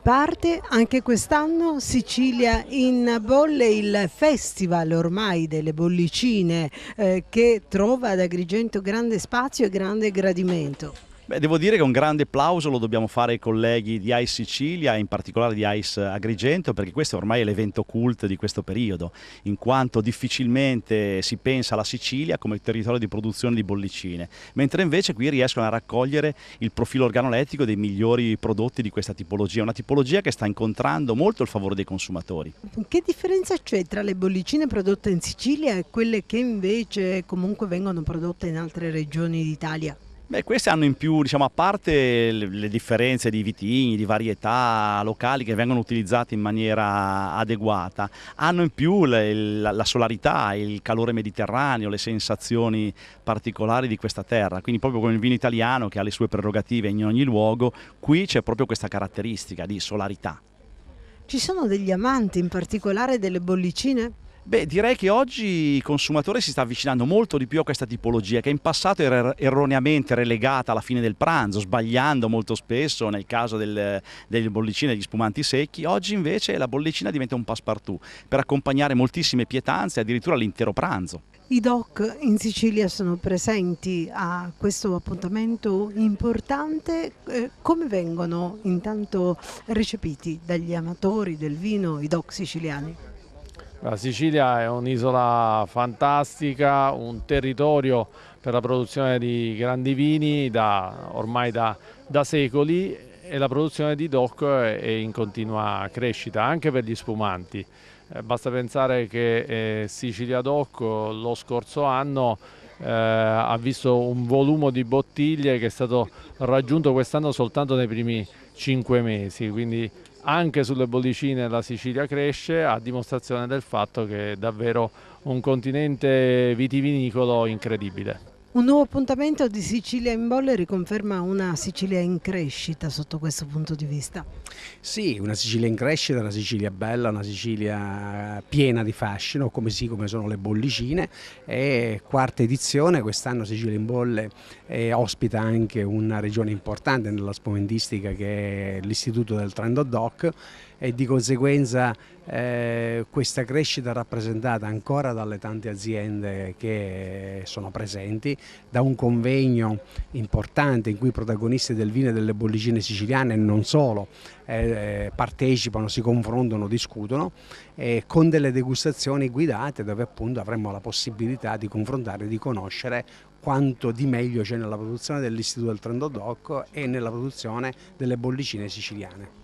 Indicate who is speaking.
Speaker 1: Parte anche quest'anno Sicilia in bolle, il festival ormai delle bollicine che trova ad Agrigento grande spazio e grande gradimento.
Speaker 2: Beh, devo dire che un grande plauso lo dobbiamo fare ai colleghi di ICE Sicilia e in particolare di ICE Agrigento, perché questo ormai è l'evento cult di questo periodo, in quanto difficilmente si pensa alla Sicilia come territorio di produzione di bollicine, mentre invece qui riescono a raccogliere il profilo organolettico dei migliori prodotti di questa tipologia, una tipologia che sta incontrando molto il favore dei consumatori.
Speaker 1: Che differenza c'è tra le bollicine prodotte in Sicilia e quelle che invece comunque vengono prodotte in altre regioni d'Italia?
Speaker 2: Beh, queste hanno in più, diciamo, a parte le differenze di vitigni, di varietà locali che vengono utilizzate in maniera adeguata, hanno in più la solarità, il calore mediterraneo, le sensazioni particolari di questa terra. Quindi proprio come il vino italiano che ha le sue prerogative in ogni luogo, qui c'è proprio questa caratteristica di solarità.
Speaker 1: Ci sono degli amanti in particolare delle bollicine?
Speaker 2: Beh, direi che oggi il consumatore si sta avvicinando molto di più a questa tipologia che in passato era erroneamente relegata alla fine del pranzo, sbagliando molto spesso nel caso delle bollicine e degli spumanti secchi. Oggi invece la bollicina diventa un passepartout per accompagnare moltissime pietanze, addirittura l'intero pranzo.
Speaker 1: I DOC in Sicilia sono presenti a questo appuntamento importante. Come vengono intanto recepiti dagli amatori del vino i DOC siciliani?
Speaker 3: La Sicilia è un'isola fantastica, un territorio per la produzione di grandi vini ormai da secoli, e la produzione di DOC è in continua crescita anche per gli spumanti. Basta pensare che Sicilia DOC lo scorso anno ha visto un volume di bottiglie che è stato raggiunto quest'anno soltanto nei primi 5 mesi, quindi anche sulle bollicine la Sicilia cresce, a dimostrazione del fatto che è davvero un continente vitivinicolo incredibile.
Speaker 1: Un nuovo appuntamento di Sicilia in bolle riconferma una Sicilia in crescita sotto questo punto di vista.
Speaker 4: Sì, una Sicilia in crescita, una Sicilia bella, una Sicilia piena di fascino, come sono le bollicine. È quarta edizione, quest'anno Sicilia in bolle ospita anche una regione importante nella spomentistica che è l'Istituto del Trento DOC, e di conseguenza questa crescita è rappresentata ancora dalle tante aziende che sono presenti, da un convegno importante in cui i protagonisti del vino e delle bollicine siciliane e non solo partecipano, si confrontano, discutono, con delle degustazioni guidate dove appunto avremo la possibilità di confrontare e di conoscere quanto di meglio c'è nella produzione dell'Istituto del Trento DOC e nella produzione delle bollicine siciliane.